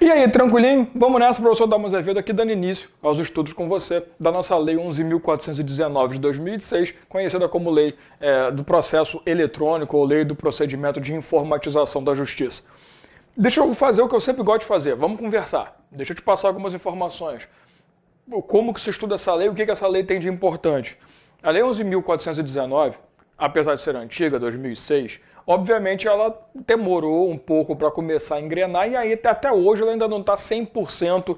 E aí, tranquilinho? Vamos nessa, professor Dalmo Azevedo, aqui dando início aos estudos com você da nossa Lei 11.419 de 2006, conhecida como Lei do Processo Eletrônico ou Lei do Procedimento de Informatização da Justiça. Deixa eu fazer o que eu sempre gosto de fazer, vamos conversar. Deixa eu te passar algumas informações. Como que se estuda essa lei, o que essa lei tem de importante? A Lei 11.419, apesar de ser antiga, 2006, obviamente ela demorou um pouco para começar a engrenar e aí até hoje ela ainda não está 100%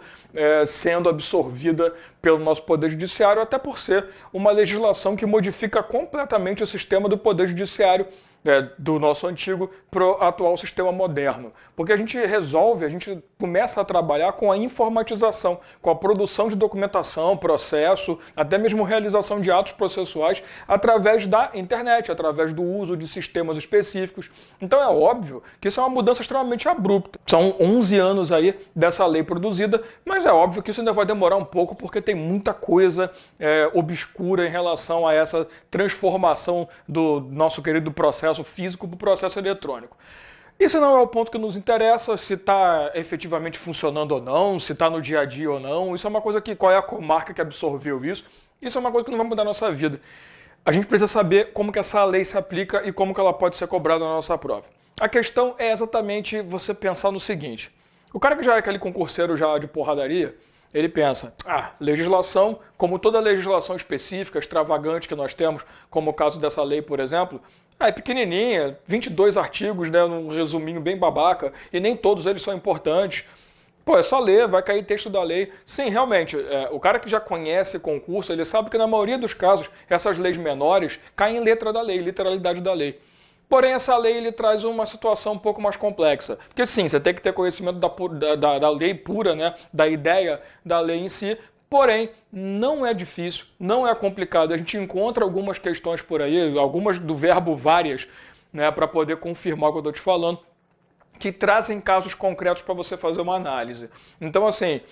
sendo absorvida pelo nosso Poder Judiciário, até por ser uma legislação que modifica completamente o sistema do Poder Judiciário do nosso antigo para o atual sistema moderno. Porque a gente começa a trabalhar com a informatização, com a produção de documentação, processo, até mesmo realização de atos processuais através da internet, através do uso de sistemas específicos. Então é óbvio que isso é uma mudança extremamente abrupta. São 11 anos aí dessa lei produzida, mas é óbvio que isso ainda vai demorar um pouco porque tem muita coisa obscura em relação a essa transformação do nosso querido processo físico para o processo eletrônico. Isso não é o ponto que nos interessa, se está efetivamente funcionando ou não, se está no dia a dia ou não. Isso é uma coisa que, qual é a comarca que absorveu isso? Isso é uma coisa que não vai mudar a nossa vida. A gente precisa saber como que essa lei se aplica e como que ela pode ser cobrada na nossa prova. A questão é exatamente você pensar no seguinte. O cara que já é aquele concurseiro já de porradaria, ele pensa, legislação, como toda legislação específica, extravagante que nós temos, como o caso dessa lei, por exemplo, é pequenininha, 22 artigos, né, num resuminho bem babaca, e nem todos eles são importantes. Pô, é só ler, vai cair texto da lei. Sim, realmente, o cara que já conhece concurso, ele sabe que na maioria dos casos, essas leis menores caem em letra da lei, literalidade da lei. Porém, essa lei ele traz uma situação um pouco mais complexa. Porque sim, você tem que ter conhecimento da lei pura, né, da ideia da lei em si. Porém, não é difícil, não é complicado. A gente encontra algumas questões por aí, algumas do verbo várias, né, para poder confirmar o que eu estou te falando, que trazem casos concretos para você fazer uma análise. Então, assim,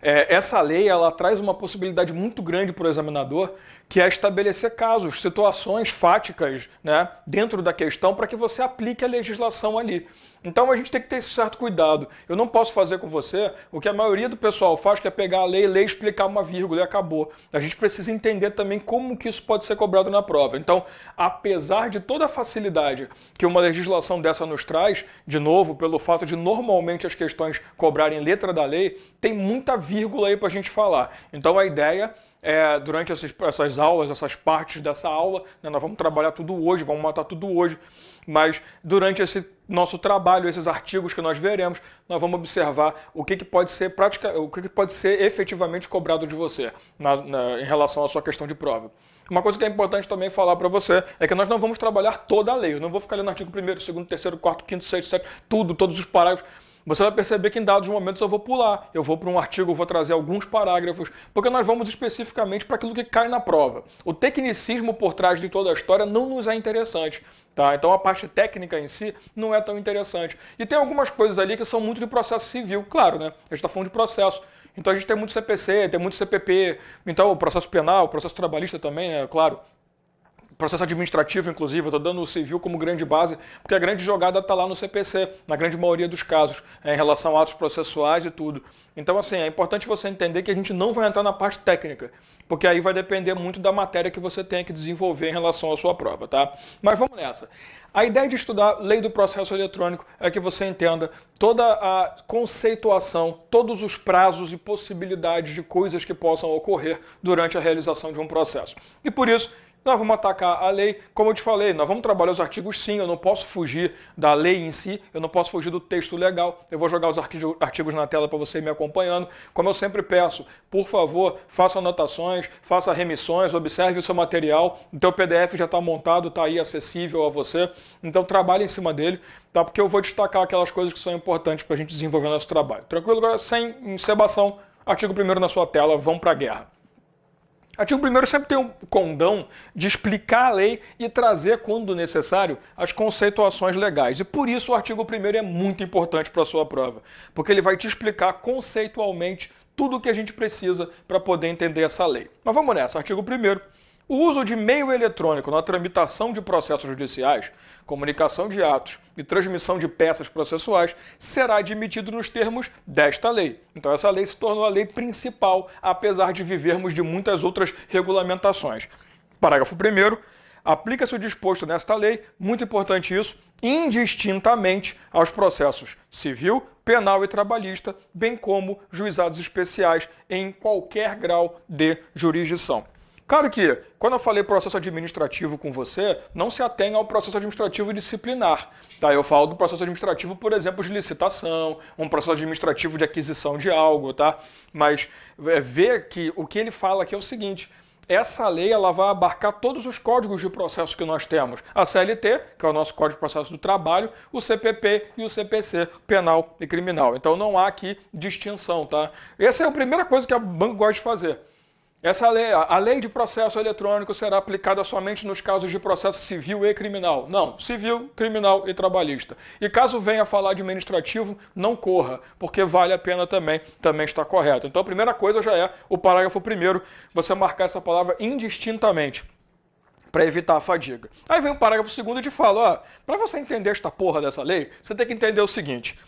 essa lei ela traz uma possibilidade muito grande para o examinador, que é estabelecer casos, situações fáticas, né, dentro da questão para que você aplique a legislação ali. Então a gente tem que ter esse certo cuidado. Eu não posso fazer com você o que a maioria do pessoal faz, que é pegar a lei, ler, explicar uma vírgula e acabou. A gente precisa entender também como que isso pode ser cobrado na prova. Então, apesar de toda a facilidade que uma legislação dessa nos traz, de novo, pelo fato de normalmente as questões cobrarem letra da lei, tem muita vírgula aí para a gente falar. Então a ideia durante essas aulas, essas partes dessa aula, né, nós vamos trabalhar tudo hoje, vamos matar tudo hoje, mas durante esse nosso trabalho, esses artigos que nós veremos, nós vamos observar o que pode ser o que pode ser efetivamente cobrado de você em relação à sua questão de prova. Uma coisa que é importante também falar para você é que nós não vamos trabalhar toda a lei. Eu não vou ficar lendo artigo 1º, 2º, 3º, 4º, 5º, 6º, 7º, todos os parágrafos. Você vai perceber que em dados momentos eu vou pular, eu vou para um artigo, eu vou trazer alguns parágrafos, porque nós vamos especificamente para aquilo que cai na prova. O tecnicismo por trás de toda a história não nos é interessante. Tá? Então a parte técnica em si não é tão interessante. E tem algumas coisas ali que são muito de processo civil, claro, né? A gente está falando de processo. Então a gente tem muito CPC, tem muito CPP, então o processo penal, o processo trabalhista também, né? Claro. Processo administrativo, inclusive, eu estou dando o civil como grande base, porque a grande jogada está lá no CPC, na grande maioria dos casos, em relação a atos processuais e tudo. Então, assim, é importante você entender que a gente não vai entrar na parte técnica, porque aí vai depender muito da matéria que você tem que desenvolver em relação à sua prova, tá? Mas vamos nessa. A ideia de estudar lei do processo eletrônico é que você entenda toda a conceituação, todos os prazos e possibilidades de coisas que possam ocorrer durante a realização de um processo. E por isso, nós vamos atacar a lei, como eu te falei, nós vamos trabalhar os artigos sim, eu não posso fugir da lei em si, eu não posso fugir do texto legal, eu vou jogar os artigos na tela para você ir me acompanhando. Como eu sempre peço, por favor, faça anotações, faça remissões, observe o seu material, o teu PDF já está montado, está aí acessível a você, então trabalhe em cima dele, tá? Porque eu vou destacar aquelas coisas que são importantes para a gente desenvolver nosso trabalho. Tranquilo? Agora, sem encebação, artigo 1º na sua tela, vamos para a guerra. Artigo 1º sempre tem um condão de explicar a lei e trazer, quando necessário, as conceituações legais. E por isso o artigo 1º é muito importante para a sua prova, porque ele vai te explicar conceitualmente tudo o que a gente precisa para poder entender essa lei. Mas vamos nessa, artigo 1º. O uso de meio eletrônico na tramitação de processos judiciais, comunicação de atos e transmissão de peças processuais será admitido nos termos desta lei. Então essa lei se tornou a lei principal, apesar de vivermos de muitas outras regulamentações. Parágrafo 1º. Aplica-se o disposto nesta lei, muito importante isso, indistintamente aos processos civil, penal e trabalhista, bem como juizados especiais em qualquer grau de jurisdição. Claro que, quando eu falei processo administrativo com você, não se atenha ao processo administrativo disciplinar. Tá? Eu falo do processo administrativo, por exemplo, de licitação, um processo administrativo de aquisição de algo, tá? Mas vê que o que ele fala aqui é o seguinte: essa lei ela vai abarcar todos os códigos de processo que nós temos. A CLT, que é o nosso Código de Processo do Trabalho, o CPP e o CPC, penal e criminal. Então não há aqui distinção, tá? Essa é a primeira coisa que a banco gosta de fazer. Essa lei, a lei de processo eletrônico será aplicada somente nos casos de processo civil e criminal. Não, civil, criminal e trabalhista. E caso venha falar de administrativo, não corra, porque vale a pena também está correto. Então a primeira coisa já é o parágrafo 1º, você marcar essa palavra indistintamente, para evitar a fadiga. Aí vem o parágrafo 2º e fala, para você entender esta porra dessa lei, você tem que entender o seguinte.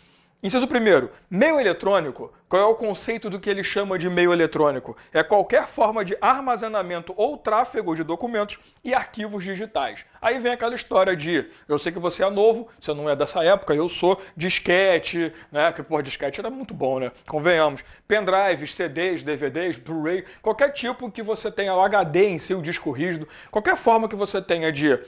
Inciso 1º, meio eletrônico, qual é o conceito do que ele chama de meio eletrônico? É qualquer forma de armazenamento ou tráfego de documentos e arquivos digitais. Aí vem aquela história de, eu sei que você é novo, você não é dessa época, eu sou, disquete, né? Que, porra, disquete era muito bom, né? Convenhamos. Pendrives, CDs, DVDs, Blu-ray, qualquer tipo que você tenha o HD em si, o disco rígido, qualquer forma que você tenha de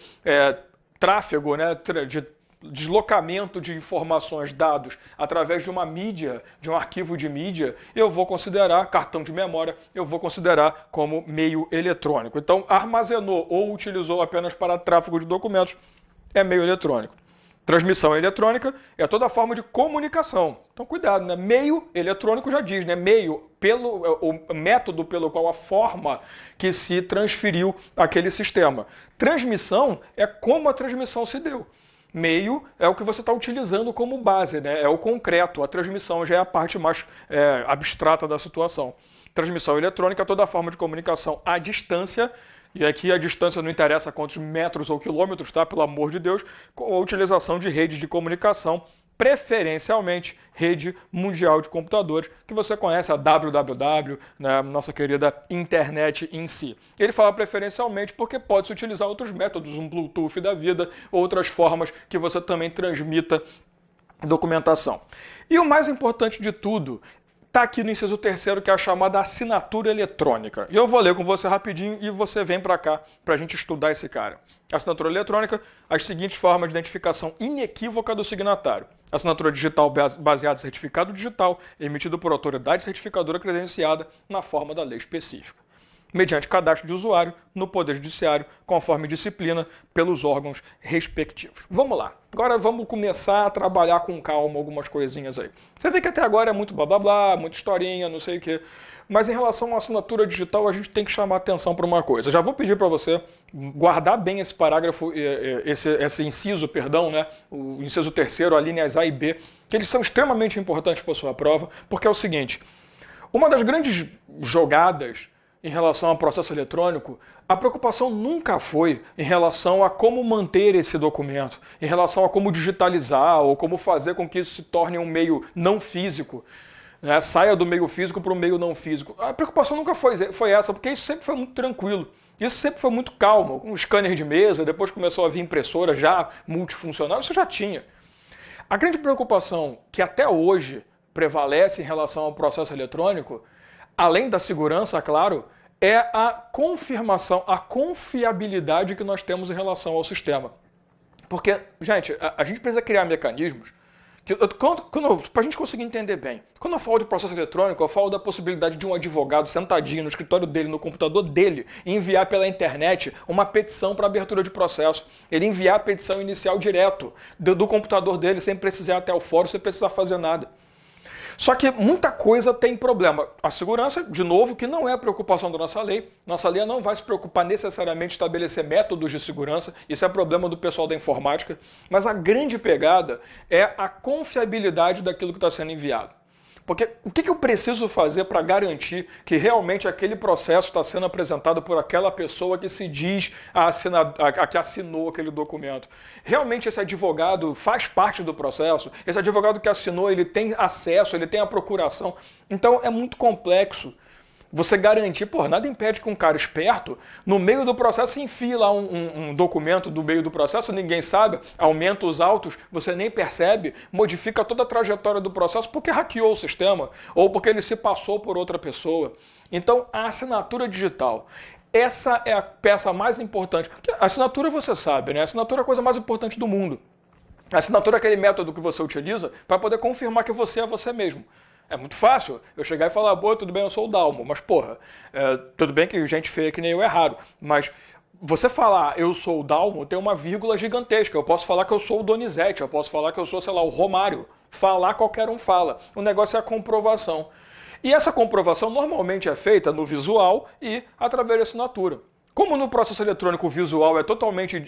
tráfego, né? De deslocamento de informações, dados, através de uma mídia, de um arquivo de mídia, eu vou considerar, cartão de memória, eu vou considerar como meio eletrônico. Então, armazenou ou utilizou apenas para tráfego de documentos, é meio eletrônico. Transmissão eletrônica é toda forma de comunicação. Então, cuidado, né? Meio eletrônico já diz, né? Meio, o método pelo qual a forma que se transferiu aquele sistema. Transmissão é como a transmissão se deu. Meio é o que você está utilizando como base, né? É o concreto. A transmissão já é a parte mais abstrata da situação. Transmissão eletrônica é toda forma de comunicação à distância, e aqui a distância não interessa quantos metros ou quilômetros, tá? Pelo amor de Deus, com a utilização de redes de comunicação, preferencialmente rede mundial de computadores, que você conhece, a www, né, nossa querida internet em si. Ele fala preferencialmente porque pode-se utilizar outros métodos, um Bluetooth da vida, outras formas que você também transmita documentação. E o mais importante de tudo está aqui no inciso 3º, que é a chamada assinatura eletrônica. E eu vou ler com você rapidinho e você vem para cá para a gente estudar esse cara. Assinatura eletrônica, as seguintes formas de identificação inequívoca do signatário. Assinatura digital baseada em certificado digital, emitido por autoridade certificadora credenciada na forma da lei específica. Mediante cadastro de usuário no Poder Judiciário, conforme disciplina, pelos órgãos respectivos. Vamos lá. Agora vamos começar a trabalhar com calma algumas coisinhas aí. Você vê que até agora é muito blá blá blá, muita historinha, não sei o quê. Mas em relação à assinatura digital, a gente tem que chamar atenção para uma coisa. Já vou pedir para você guardar bem esse parágrafo, esse inciso, perdão, né? O inciso 3º, a linhas A e B, que eles são extremamente importantes para a sua prova, porque é o seguinte, uma das grandes jogadas em relação ao processo eletrônico, a preocupação nunca foi em relação a como manter esse documento, em relação a como digitalizar ou como fazer com que isso se torne um meio não físico, né? Saia do meio físico para o meio não físico. A preocupação nunca foi essa, porque isso sempre foi muito tranquilo. Isso sempre foi muito calmo, com um scanner de mesa, depois começou a vir impressora já multifuncional, isso já tinha. A grande preocupação que até hoje prevalece em relação ao processo eletrônico, além da segurança, claro, é a confirmação, a confiabilidade que nós temos em relação ao sistema. Porque, gente, a gente precisa criar mecanismos para a gente conseguir entender bem. Quando eu falo de processo eletrônico, eu falo da possibilidade de um advogado sentadinho no escritório dele, no computador dele, enviar pela internet uma petição para abertura de processo. Ele enviar a petição inicial direto do computador dele, sem precisar ir até o fórum, sem precisar fazer nada. Só que muita coisa tem problema. A segurança, de novo, que não é a preocupação da nossa lei. Nossa lei não vai se preocupar necessariamente em estabelecer métodos de segurança. Isso é problema do pessoal da informática. Mas a grande pegada é a confiabilidade daquilo que está sendo enviado. Porque o que eu preciso fazer para garantir que realmente aquele processo está sendo apresentado por aquela pessoa que se diz que assinou aquele documento? Realmente esse advogado faz parte do processo? Esse advogado que assinou, ele tem acesso, ele tem a procuração? Então é muito complexo você garantir, nada impede que um cara esperto, no meio do processo, enfie lá um documento do meio do processo, ninguém sabe, aumenta os autos, você nem percebe, modifica toda a trajetória do processo porque hackeou o sistema, ou porque ele se passou por outra pessoa. Então, a assinatura digital, essa é a peça mais importante. A assinatura você sabe, né? A assinatura é a coisa mais importante do mundo. A assinatura é aquele método que você utiliza para poder confirmar que você é você mesmo. É muito fácil eu chegar e falar, tudo bem, eu sou o Dalmo, mas tudo bem que gente feia que nem eu é raro, mas você falar eu sou o Dalmo tem uma vírgula gigantesca, eu posso falar que eu sou o Donizete, eu posso falar que eu sou, sei lá, o Romário, falar qualquer um fala, o negócio é a comprovação. E essa comprovação normalmente é feita no visual e através da assinatura. Como no processo eletrônico o visual é totalmente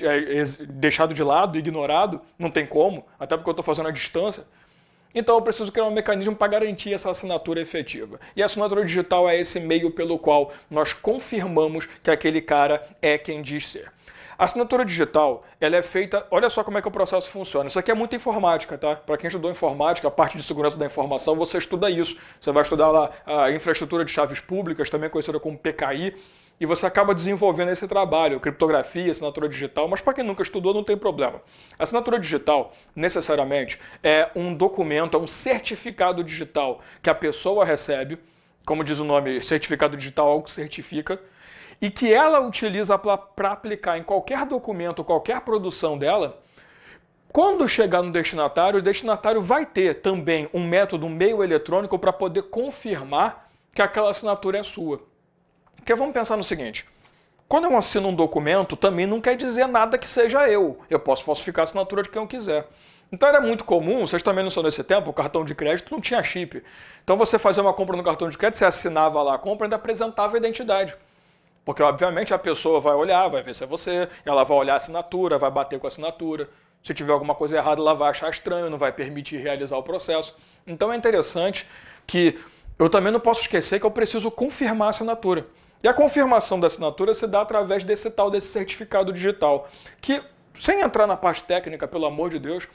deixado de lado, ignorado, não tem como, até porque eu estou fazendo à distância, então eu preciso criar um mecanismo para garantir essa assinatura efetiva. E a assinatura digital é esse meio pelo qual nós confirmamos que aquele cara é quem diz ser. A assinatura digital, ela é feita, olha só como é que o processo funciona. Isso aqui é muita informática, tá? Para quem estudou informática, a parte de segurança da informação, você estuda isso. Você vai estudar lá a infraestrutura de chaves públicas, também conhecida como PKI, e você acaba desenvolvendo esse trabalho, criptografia, assinatura digital, mas para quem nunca estudou não tem problema. A assinatura digital, necessariamente, é um documento, é um certificado digital que a pessoa recebe, como diz o nome, certificado digital, algo que certifica, e que ela utiliza para aplicar em qualquer documento, qualquer produção dela. Quando chegar no destinatário, o destinatário vai ter também um método, um meio eletrônico para poder confirmar que aquela assinatura é sua. Porque vamos pensar no seguinte, quando eu assino um documento, também não quer dizer nada que seja eu. Eu posso falsificar a assinatura de quem eu quiser. Então era muito comum, vocês também não são desse tempo, o cartão de crédito não tinha chip. Então você fazia uma compra no cartão de crédito, você assinava lá a compra e ainda apresentava a identidade. Porque obviamente a pessoa vai olhar, vai ver se é você, ela vai olhar a assinatura, vai bater com a assinatura. Se tiver alguma coisa errada, ela vai achar estranho, não vai permitir realizar o processo. Então é interessante que eu também não posso esquecer que eu preciso confirmar a assinatura. E a confirmação da assinatura se dá através desse certificado digital, que, sem entrar na parte técnica, pelo amor de Deus,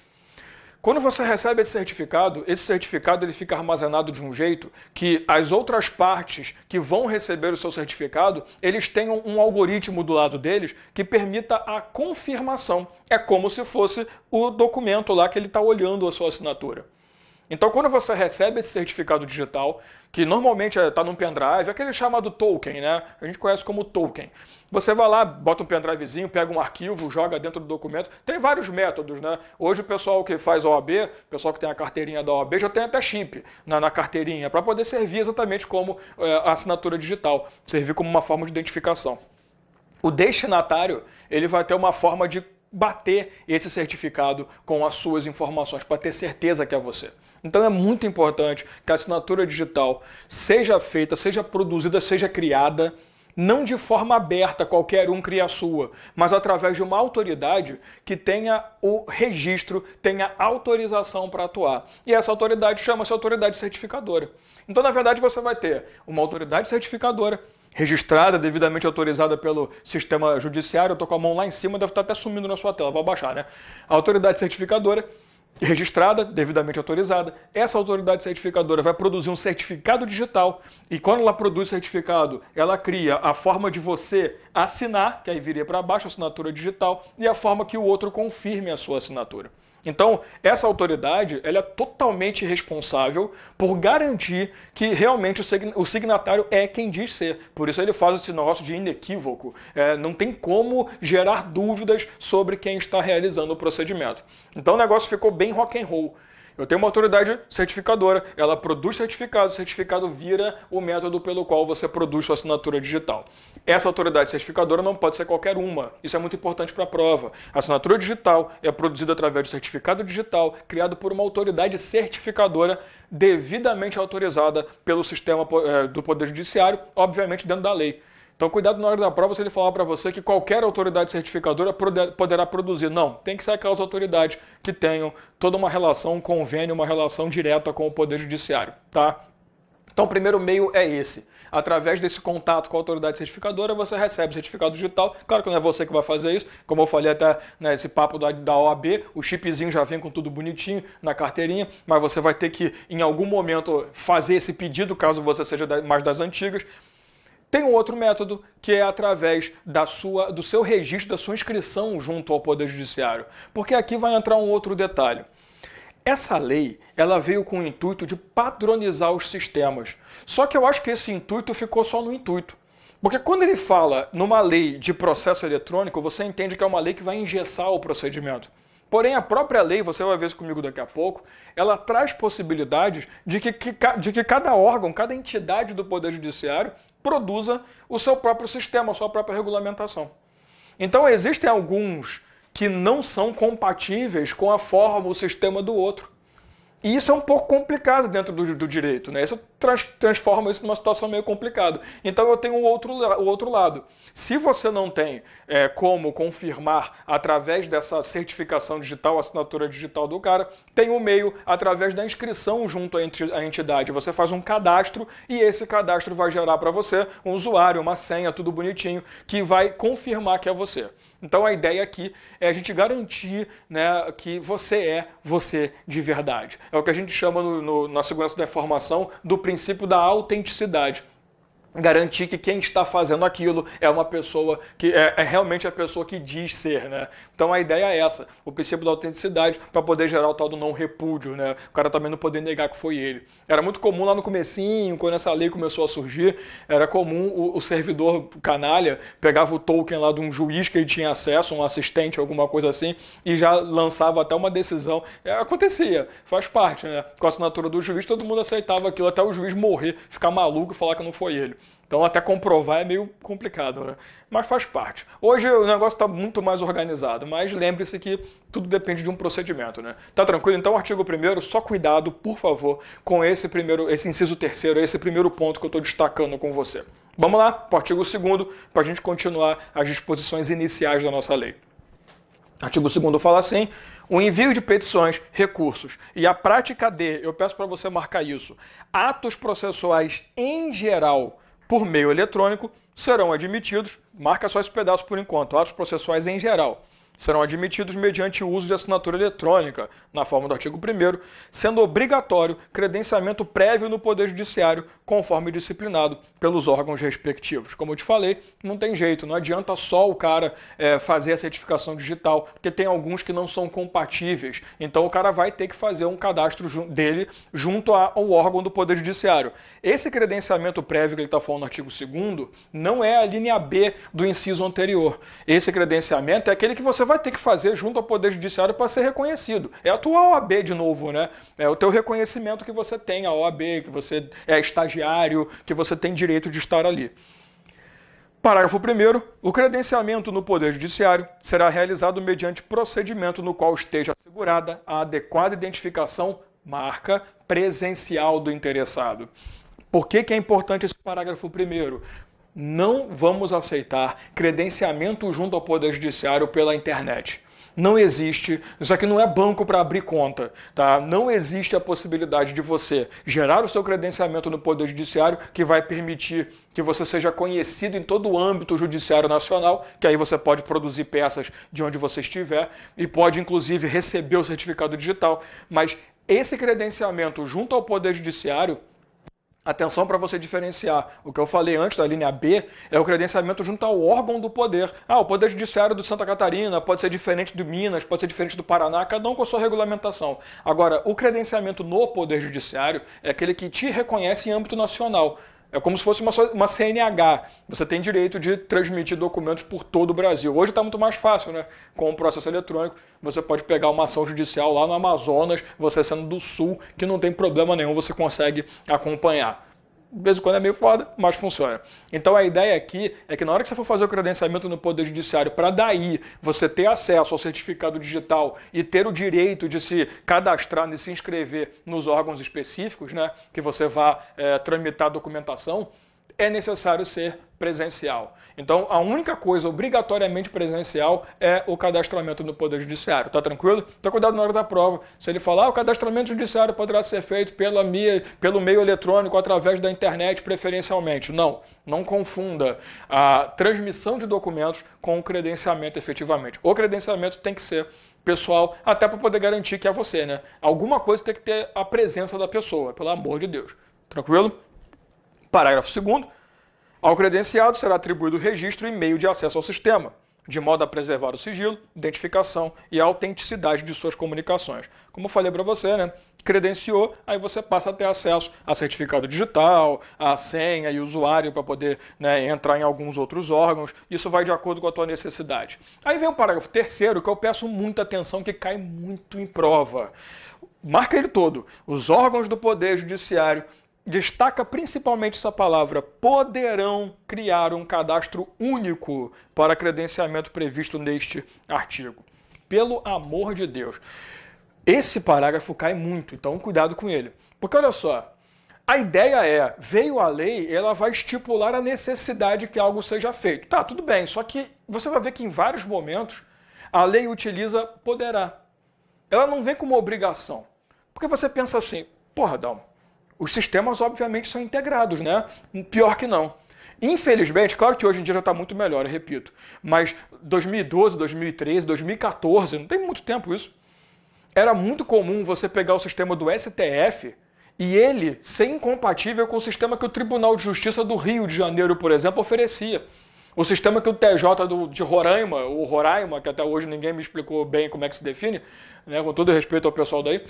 quando você recebe esse certificado ele fica armazenado de um jeito que as outras partes que vão receber o seu certificado, eles tenham um algoritmo do lado deles que permita a confirmação. É como se fosse o documento lá que ele está olhando a sua assinatura. Então, quando você recebe esse certificado digital, que normalmente está num pendrive, aquele chamado token, né? A gente conhece como token. Você vai lá, bota um pendrivezinho, pega um arquivo, joga dentro do documento. Tem vários métodos, né? Hoje o pessoal que faz OAB, o pessoal que tem a carteirinha da OAB, já tem até chip na carteirinha, para poder servir exatamente como a assinatura digital, servir como uma forma de identificação. O destinatário, ele vai ter uma forma de bater esse certificado com as suas informações, para ter certeza que é você. Então é muito importante que a assinatura digital seja feita, seja produzida, seja criada, não de forma aberta, qualquer um cria a sua, mas através de uma autoridade que tenha o registro, tenha autorização para atuar. E essa autoridade chama-se autoridade certificadora. Então, na verdade, você vai ter uma autoridade certificadora, registrada, devidamente autorizada pelo sistema judiciário. Eu estou com a mão lá em cima, deve estar até sumindo na sua tela, vai baixar, né? A autoridade certificadora, registrada, devidamente autorizada. Essa autoridade certificadora vai produzir um certificado digital e quando ela produz certificado, ela cria a forma de você assinar, que aí viria para baixo a assinatura digital, e a forma que o outro confirme a sua assinatura. Então, essa autoridade ela é totalmente responsável por garantir que realmente o signatário é quem diz ser. Por isso ele faz esse negócio de inequívoco. Não tem como gerar dúvidas sobre quem está realizando o procedimento. Então o negócio ficou bem rock and roll. Eu tenho uma autoridade certificadora, ela produz certificado, o certificado vira o método pelo qual você produz sua assinatura digital. Essa autoridade certificadora não pode ser qualquer uma, isso é muito importante para a prova. A assinatura digital é produzida através de certificado digital, criado por uma autoridade certificadora devidamente autorizada pelo sistema do Poder Judiciário, obviamente dentro da lei. Então, cuidado na hora da prova se ele falar para você que qualquer autoridade certificadora poderá produzir. Não, tem que ser aquelas autoridades que tenham toda uma relação, um convênio, uma relação direta com o Poder Judiciário, tá? Então, o primeiro meio é esse. Através desse contato com a autoridade certificadora, você recebe o certificado digital. Claro que não é você que vai fazer isso, como eu falei até nesse papo da OAB, o chipzinho já vem com tudo bonitinho na carteirinha, mas você vai ter que, em algum momento, fazer esse pedido, caso você seja mais das antigas. Tem um outro método, que é através do seu registro, da sua inscrição junto ao Poder Judiciário. Porque aqui vai entrar um outro detalhe. Essa lei, ela veio com o intuito de padronizar os sistemas. Só que eu acho que esse intuito ficou só no intuito. Porque quando ele fala numa lei de processo eletrônico, você entende que é uma lei que vai engessar o procedimento. Porém, a própria lei, você vai ver isso comigo daqui a pouco, ela traz possibilidades de que cada órgão, cada entidade do Poder Judiciário produza o seu próprio sistema, a sua própria regulamentação. Então, existem alguns que não são compatíveis com a forma, o sistema do outro. E isso é um pouco complicado dentro do direito, né? Isso transforma isso numa situação meio complicada. Então eu tenho o outro lado. Se você não tem como confirmar através dessa certificação digital, assinatura digital do cara, tem um meio através da inscrição junto à entidade. Você faz um cadastro e esse cadastro vai gerar para você um usuário, uma senha, tudo bonitinho, que vai confirmar que é você. Então a ideia aqui é a gente garantir, né, que você é você de verdade. É o que a gente chama na segurança da informação do princípio da autenticidade. Garantir que quem está fazendo aquilo é uma pessoa que é realmente a pessoa que diz ser, né? Então a ideia é essa, o princípio da autenticidade para poder gerar o tal do não repúdio, né? O cara também não poder negar que foi ele. Era muito comum lá no comecinho, quando essa lei começou a surgir, era comum o servidor canalha pegava o token lá de um juiz que ele tinha acesso, um assistente, alguma coisa assim, e já lançava até uma decisão. Acontecia, faz parte, né? Com a assinatura do juiz, todo mundo aceitava aquilo, até o juiz morrer, ficar maluco e falar que não foi ele. Então até comprovar é meio complicado, né? Mas faz parte. Hoje o negócio está muito mais organizado, mas lembre-se que tudo depende de um procedimento, né? Tá tranquilo? Então artigo 1º, só cuidado, por favor, com esse inciso 3º, esse primeiro ponto que eu estou destacando com você. Vamos lá para o artigo 2º, para a gente continuar as disposições iniciais da nossa lei. Artigo 2º fala assim: o envio de petições, recursos e a prática de, eu peço para você marcar isso, atos processuais em geral por meio eletrônico serão admitidos, marca só esse pedaço por enquanto, atos processuais em geral, serão admitidos mediante o uso de assinatura eletrônica, na forma do artigo 1º, sendo obrigatório credenciamento prévio no Poder Judiciário, conforme disciplinado pelos órgãos respectivos. Como eu te falei, não tem jeito, não adianta só o cara fazer a certificação digital, porque tem alguns que não são compatíveis, então o cara vai ter que fazer um cadastro dele junto ao órgão do Poder Judiciário. Esse credenciamento prévio que ele está falando no artigo 2º não é a linha B do inciso anterior. Esse credenciamento é aquele que você vai ter que fazer junto ao Poder Judiciário para ser reconhecido. É a tua OAB de novo, né? É o teu reconhecimento que você tem, a OAB, que você é estagiário, que você tem direito de estar ali. Parágrafo 1º. O credenciamento no Poder Judiciário será realizado mediante procedimento no qual esteja assegurada a adequada identificação, marca, presencial do interessado. Por que é importante esse parágrafo 1º? Não vamos aceitar credenciamento junto ao Poder Judiciário pela internet. Não existe, isso aqui não é banco para abrir conta, tá? Não existe a possibilidade de você gerar o seu credenciamento no Poder Judiciário que vai permitir que você seja conhecido em todo o âmbito judiciário nacional, que aí você pode produzir peças de onde você estiver e pode inclusive receber o certificado digital, mas esse credenciamento junto ao Poder Judiciário, atenção para você diferenciar. O que eu falei antes da linha B é o credenciamento junto ao órgão do poder. O Poder Judiciário do Santa Catarina pode ser diferente do Minas, pode ser diferente do Paraná, cada um com a sua regulamentação. Agora, o credenciamento no Poder Judiciário é aquele que te reconhece em âmbito nacional. É como se fosse uma CNH. Você tem direito de transmitir documentos por todo o Brasil. Hoje está muito mais fácil, né? Com o processo eletrônico, você pode pegar uma ação judicial lá no Amazonas, você sendo do Sul, que não tem problema nenhum, você consegue acompanhar. De vez em quando é meio foda, mas funciona. Então a ideia aqui é que na hora que você for fazer o credenciamento no Poder Judiciário, para daí você ter acesso ao certificado digital e ter o direito de se cadastrar e se inscrever nos órgãos específicos, né, que você vá tramitar a documentação, é necessário ser presencial. Então, a única coisa obrigatoriamente presencial é o cadastramento no Poder Judiciário. Tá tranquilo? Então, cuidado na hora da prova. Se ele falar, o cadastramento judiciário poderá ser feito pelo meio eletrônico, através da internet, preferencialmente. Não confunda a transmissão de documentos com o credenciamento efetivamente. O credenciamento tem que ser pessoal, até para poder garantir que é você, né? Alguma coisa tem que ter a presença da pessoa, pelo amor de Deus. Tranquilo? Parágrafo 2º. Ao credenciado será atribuído o registro e meio de acesso ao sistema, de modo a preservar o sigilo, identificação e a autenticidade de suas comunicações. Como eu falei para você, né? Credenciou, aí você passa a ter acesso a certificado digital, a senha e usuário para poder, né, entrar em alguns outros órgãos. Isso vai de acordo com a tua necessidade. Aí vem o parágrafo 3º, que eu peço muita atenção, que cai muito em prova. Marca ele todo. Os órgãos do Poder Judiciário, destaca principalmente essa palavra, poderão criar um cadastro único para credenciamento previsto neste artigo. Pelo amor de Deus. Esse parágrafo cai muito, então cuidado com ele. Porque olha só, a ideia é, veio a lei, ela vai estipular a necessidade que algo seja feito. Tá, tudo bem, só que você vai ver que em vários momentos a lei utiliza poderá. Ela não vem como obrigação. Porque você pensa assim, porra, Dalmo, os sistemas obviamente são integrados, né? Pior que não. Infelizmente, claro que hoje em dia já está muito melhor, eu repito, mas 2012, 2013, 2014, não tem muito tempo isso, era muito comum você pegar o sistema do STF e ele ser incompatível com o sistema que o Tribunal de Justiça do Rio de Janeiro, por exemplo, oferecia. O sistema que o TJ de Roraima, o Roraima, que até hoje ninguém me explicou bem como é que se define, né, com todo respeito ao pessoal daí,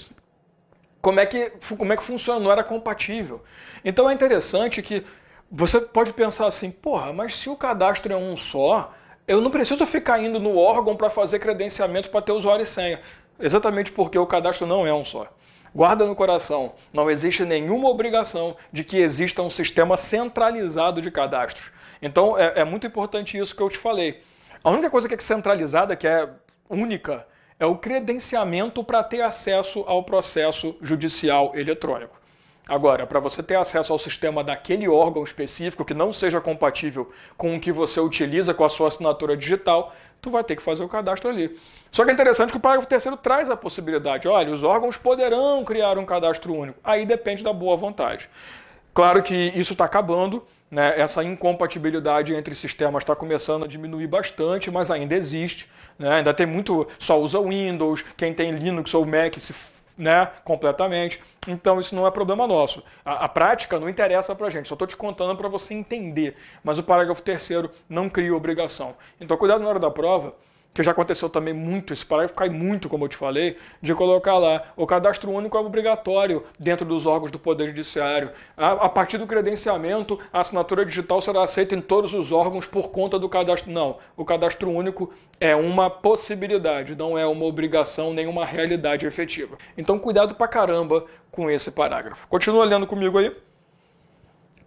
como é que funciona, não era compatível. Então é interessante que você pode pensar assim, porra, mas se o cadastro é um só, eu não preciso ficar indo no órgão para fazer credenciamento para ter usuário e senha. Exatamente porque o cadastro não é um só. Guarda no coração, não existe nenhuma obrigação de que exista um sistema centralizado de cadastros. Então é muito importante isso que eu te falei. A única coisa que é centralizada, que é única, é o credenciamento para ter acesso ao processo judicial eletrônico. Agora, para você ter acesso ao sistema daquele órgão específico que não seja compatível com o que você utiliza com a sua assinatura digital, tu vai ter que fazer o cadastro ali. Só que é interessante que o parágrafo 3º traz a possibilidade. Olha, os órgãos poderão criar um cadastro único. Aí depende da boa vontade. Claro que isso está acabando, né? Essa incompatibilidade entre sistemas está começando a diminuir bastante, mas ainda existe, né? Ainda tem muito, só usa Windows, quem tem Linux ou Mac né, completamente. Então isso não é problema nosso. A prática não interessa pra gente, só estou te contando para você entender. Mas o parágrafo 3º não cria obrigação. Então cuidado na hora da prova, que já aconteceu também muito, esse parágrafo cai muito, como eu te falei, de colocar lá, o cadastro único é obrigatório dentro dos órgãos do Poder Judiciário. A partir do credenciamento, a assinatura digital será aceita em todos os órgãos por conta do cadastro. Não, o cadastro único é uma possibilidade, não é uma obrigação, nem uma realidade efetiva. Então cuidado pra caramba com esse parágrafo. Continua lendo comigo aí.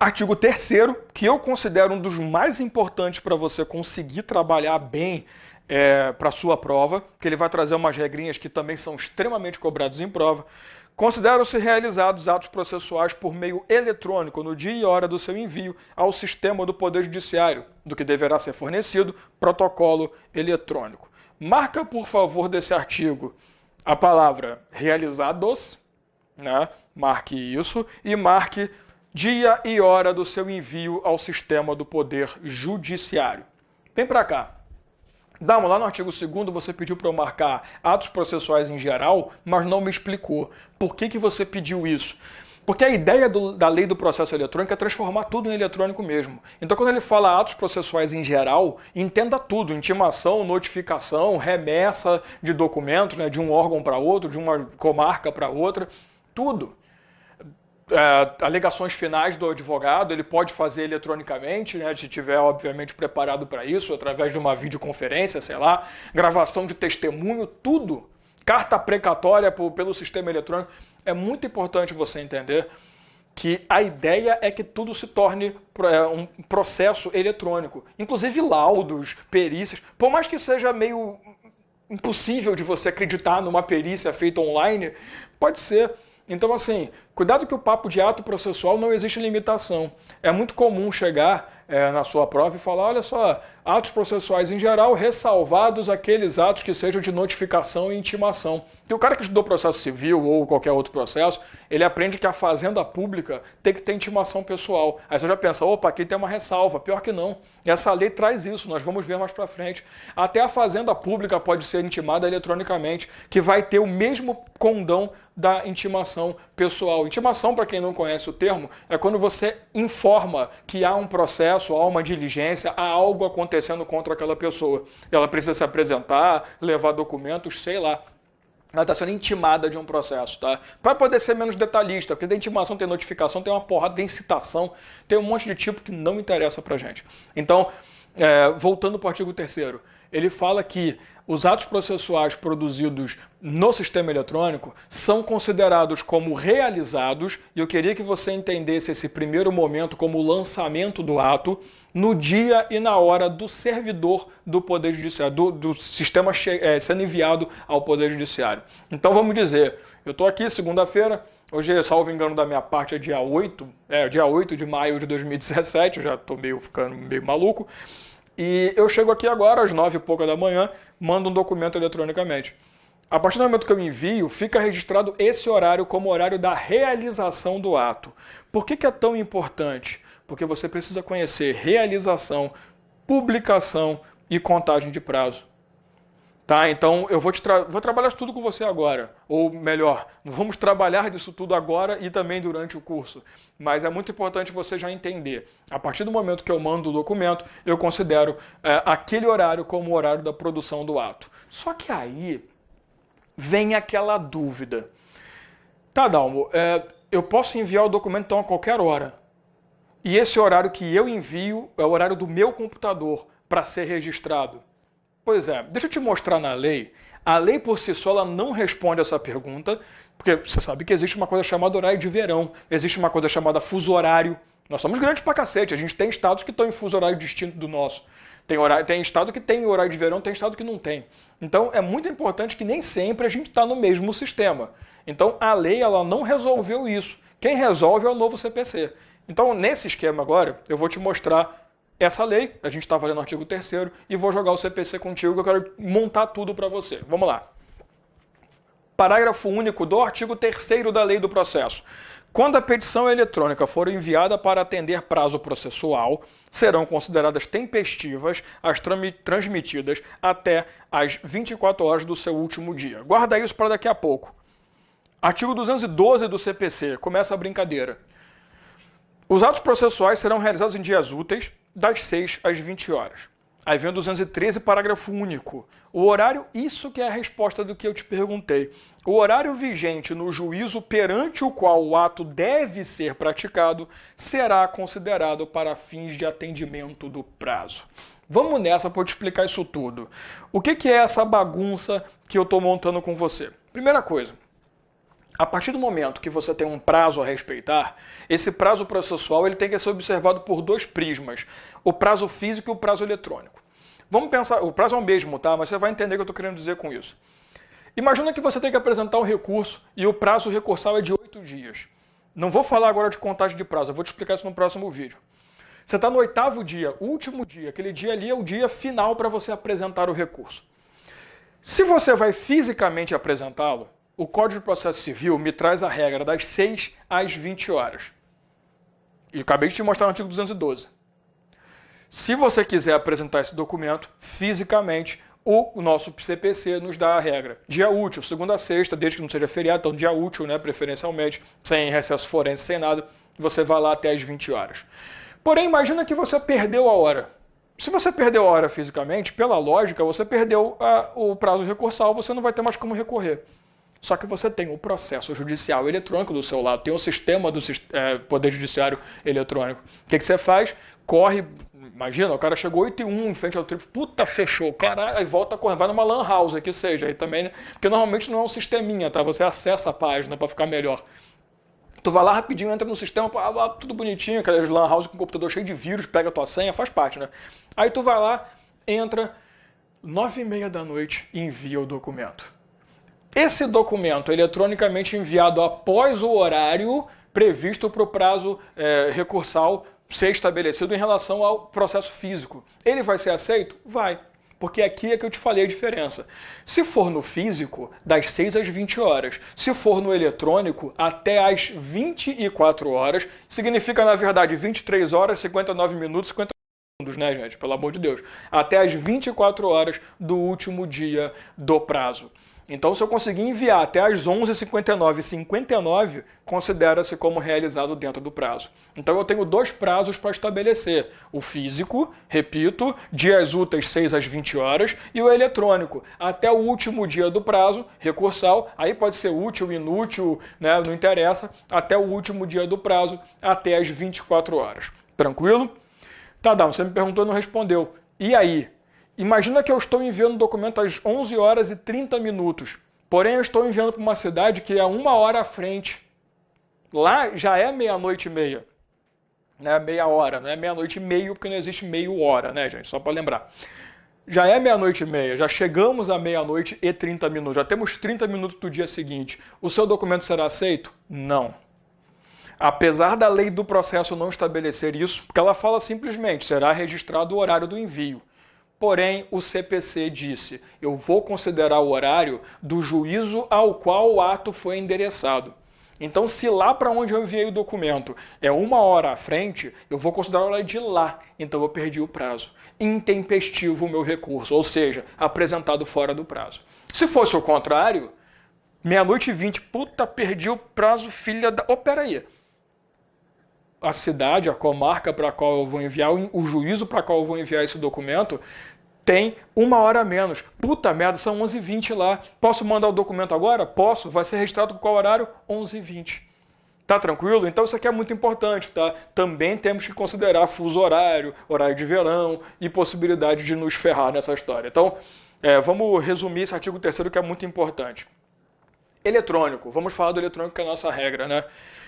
Artigo 3º, que eu considero um dos mais importantes para você conseguir trabalhar bem para a sua prova, que ele vai trazer umas regrinhas que também são extremamente cobradas em prova. Consideram-se realizados atos processuais por meio eletrônico no dia e hora do seu envio ao sistema do Poder Judiciário, do que deverá ser fornecido protocolo eletrônico. Marca, por favor, desse artigo a palavra realizados, né? Marque isso e marque dia e hora do seu envio ao sistema do Poder Judiciário. Vem para cá. Dalmo, lá no artigo 2º você pediu para eu marcar atos processuais em geral, mas não me explicou. Por que você pediu isso? Porque a ideia da lei do processo eletrônico é transformar tudo em eletrônico mesmo. Então quando ele fala atos processuais em geral, entenda tudo, intimação, notificação, remessa de documentos, né, de um órgão para outro, de uma comarca para outra, tudo. Alegações finais do advogado, ele pode fazer eletronicamente, né, se estiver, obviamente, preparado para isso, através de uma videoconferência, sei lá, gravação de testemunho, tudo. Carta precatória pelo sistema eletrônico. É muito importante você entender que a ideia é que tudo se torne um processo eletrônico. Inclusive laudos, perícias, por mais que seja meio impossível de você acreditar numa perícia feita online, pode ser. Então, assim, Cuidado que o papo de ato processual não existe limitação. É muito comum chegar na sua prova e falar, olha só, atos processuais em geral, ressalvados aqueles atos que sejam de notificação e intimação. E o cara que estudou processo civil ou qualquer outro processo, ele aprende que a fazenda pública tem que ter intimação pessoal. Aí você já pensa, opa, aqui tem uma ressalva. Pior que não. Essa lei traz isso, nós vamos ver mais para frente. Até a fazenda pública pode ser intimada eletronicamente, que vai ter o mesmo condão da intimação pessoal. Intimação, para quem não conhece o termo, é quando você informa que há um processo, há uma diligência, há algo acontecendo contra aquela pessoa. Ela precisa se apresentar, levar documentos, sei lá. Ela está sendo intimada de um processo, tá? Para poder ser menos detalhista, porque da intimação tem notificação, tem uma porrada, tem incitação, tem um monte de tipo que não interessa pra gente. Então, voltando para o artigo 3º, ele fala que os atos processuais produzidos no sistema eletrônico são considerados como realizados, e eu queria que você entendesse esse primeiro momento como o lançamento do ato, no dia e na hora do servidor do Poder Judiciário, do sistema sendo enviado ao Poder Judiciário. Então vamos dizer, eu estou aqui segunda-feira, hoje, salvo engano da minha parte, é dia 8 de maio de 2017, eu já estou ficando meio maluco, e eu chego aqui agora às 9 e pouca da manhã, mando um documento eletronicamente. A partir do momento que eu envio, fica registrado esse horário como horário da realização do ato. Por que é tão importante? Porque você precisa conhecer realização, publicação e contagem de prazo. Tá? Então eu vou trabalhar tudo com você agora. Ou melhor, vamos trabalhar disso tudo agora e também durante o curso. Mas é muito importante você já entender. A partir do momento que eu mando o documento, eu considero aquele horário como o horário da produção do ato. Só que aí vem aquela dúvida. Tá, Dalmo, eu posso enviar o documento então a qualquer hora. E esse horário que eu envio é o horário do meu computador para ser registrado. Pois é, deixa eu te mostrar na lei. A lei por si só ela não responde essa pergunta, porque você sabe que existe uma coisa chamada horário de verão, existe uma coisa chamada fuso horário. Nós somos grandes pra cacete, a gente tem estados que estão em fuso horário distinto do nosso. Tem estado que tem horário de verão, tem estado que não tem. Então é muito importante que nem sempre a gente está no mesmo sistema. Então a lei ela não resolveu isso. Quem resolve é o novo CPC. Então, nesse esquema agora, eu vou te mostrar essa lei, a gente estava lendo o artigo 3º, e vou jogar o CPC contigo, que eu quero montar tudo para você. Vamos lá. Parágrafo único do artigo 3º da Lei do Processo. Quando a petição eletrônica for enviada para atender prazo processual, serão consideradas tempestivas as transmitidas até as 24 horas do seu último dia. Guarda isso para daqui a pouco. Artigo 212 do CPC, começa a brincadeira. Os atos processuais serão realizados em dias úteis, das 6 às 20 horas. Aí vem o 213, parágrafo único. O horário, isso que é a resposta do que eu te perguntei. O horário vigente no juízo perante o qual o ato deve ser praticado será considerado para fins de atendimento do prazo. Vamos nessa para eu te explicar isso tudo. O que é essa bagunça que eu estou montando com você? Primeira coisa. A partir do momento que você tem um prazo a respeitar, esse prazo processual ele tem que ser observado por dois prismas, o prazo físico e o prazo eletrônico. Vamos pensar, o prazo é o mesmo, tá? Mas você vai entender o que eu estou querendo dizer com isso. Imagina que você tem que apresentar um recurso e o prazo recursal é de 8 dias. Não vou falar agora de contagem de prazo, eu vou te explicar isso no próximo vídeo. Você está no 8º dia, último dia, aquele dia ali é o dia final para você apresentar o recurso. Se você vai fisicamente apresentá-lo, o Código de Processo Civil me traz a regra das 6 às 20 horas. E acabei de te mostrar no artigo 212. Se você quiser apresentar esse documento fisicamente, o nosso CPC nos dá a regra. Dia útil, segunda a sexta, desde que não seja feriado, então dia útil, né, preferencialmente, sem recesso forense, sem nada, você vai lá até às 20 horas. Porém, imagina que você perdeu a hora. Se você perdeu a hora fisicamente, pela lógica, você perdeu o prazo recursal, você não vai ter mais como recorrer. Só que você tem o processo judicial eletrônico do seu lado, tem o sistema do Poder Judiciário eletrônico. O que você faz? Corre, imagina, o cara chegou 8h01 em frente ao tribunal, puta, fechou, caralho, aí volta a correr, vai numa lan house, que seja, aí também, né? Porque normalmente não é um sisteminha, tá? Você acessa a página para ficar melhor. Tu vai lá rapidinho, entra no sistema, lá tudo bonitinho, aquelas lan house com o computador cheio de vírus, pega a tua senha, faz parte, né? Aí tu vai lá, entra, 9h30 da noite e envia o documento. Esse documento eletronicamente enviado após o horário previsto para o prazo recursal ser estabelecido em relação ao processo físico. Ele vai ser aceito? Vai. Porque aqui é que eu te falei a diferença. Se for no físico, das 6 às 20 horas. Se for no eletrônico, até às 24 horas. Significa, na verdade, 23 horas, 59 minutos, 50 segundos, né, gente? Pelo amor de Deus. Até às 24 horas do último dia do prazo. Então, se eu conseguir enviar até às 11h59 considera-se como realizado dentro do prazo. Então, eu tenho dois prazos para estabelecer. O físico, repito, dias úteis 6 às 20 horas, e o eletrônico, até o último dia do prazo, recursal, aí pode ser útil, inútil, né, não interessa, até o último dia do prazo, até às 24 horas. Tranquilo? Tadão, você me perguntou e não respondeu. E aí? Imagina que eu estou enviando o documento às 11 horas e 30 minutos. Porém, eu estou enviando para uma cidade que é 1 hora à frente. Lá já é meia-noite e meia. Né? Meia hora, não é meia-noite e meio, porque não existe meio hora, né, gente? Só para lembrar. Já é meia-noite e meia, já chegamos a meia-noite e 30 minutos. Já temos 30 minutos do dia seguinte. O seu documento será aceito? Não. Apesar da lei do processo não estabelecer isso, porque ela fala simplesmente, será registrado o horário do envio. Porém, o CPC disse, eu vou considerar o horário do juízo ao qual o ato foi endereçado. Então, se lá para onde eu enviei o documento é 1 hora à frente, eu vou considerar o horário de lá. Então, eu perdi o prazo. Intempestivo o meu recurso, ou seja, apresentado fora do prazo. Se fosse o contrário, meia-noite e 20, puta, perdi o prazo, filha da... Oh, peraí. A cidade, a comarca para a qual eu vou enviar, o juízo para qual eu vou enviar esse documento, tem 1 hora a menos. Puta merda, são 11h20 lá. Posso mandar o documento agora? Posso. Vai ser registrado com qual horário? 11h20. Tá tranquilo? Então isso aqui é muito importante, tá? Também temos que considerar fuso horário, horário de verão e possibilidade de nos ferrar nessa história. Então, vamos resumir esse artigo 3º que é muito importante. Eletrônico, vamos falar do eletrônico que é a nossa regra, né?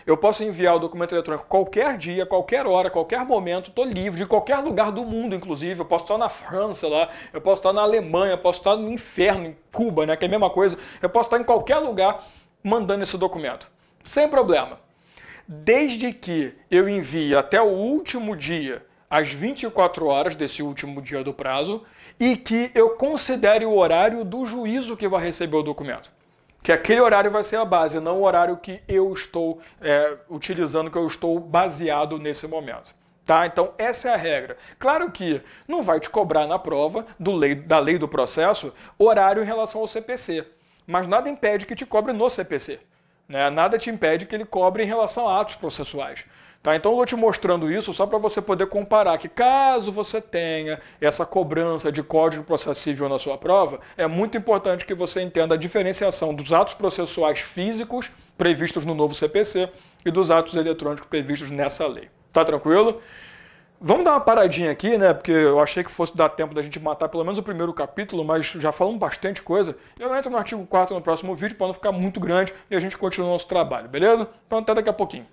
Eu posso enviar o documento eletrônico qualquer dia, qualquer hora, qualquer momento, estou livre, de qualquer lugar do mundo, inclusive. Eu posso estar na França lá, eu posso estar na Alemanha, eu posso estar no inferno, em Cuba, né? Que é a mesma coisa. Eu posso estar em qualquer lugar mandando esse documento. Sem problema. Desde que eu envie até o último dia, às 24 horas desse último dia do prazo, e que eu considere o horário do juízo que vai receber o documento. Que aquele horário vai ser a base, não o horário que eu estou utilizando, que eu estou baseado nesse momento. Tá? Então, essa é a regra. Claro que não vai te cobrar na prova da lei do processo horário em relação ao CPC, mas nada impede que te cobre no CPC. Né? Nada te impede que ele cobre em relação a atos processuais. Tá? Então, eu estou te mostrando isso só para você poder comparar que caso você tenha essa cobrança de Código de Processo Civil na sua prova, é muito importante que você entenda a diferenciação dos atos processuais físicos previstos no novo CPC e dos atos eletrônicos previstos nessa lei. Tá tranquilo? Vamos dar uma paradinha aqui, né? Porque eu achei que fosse dar tempo da gente matar pelo menos o primeiro capítulo, mas já falamos bastante coisa. Eu entro no artigo 4º no próximo vídeo para não ficar muito grande e a gente continua o nosso trabalho, beleza? Então até daqui a pouquinho.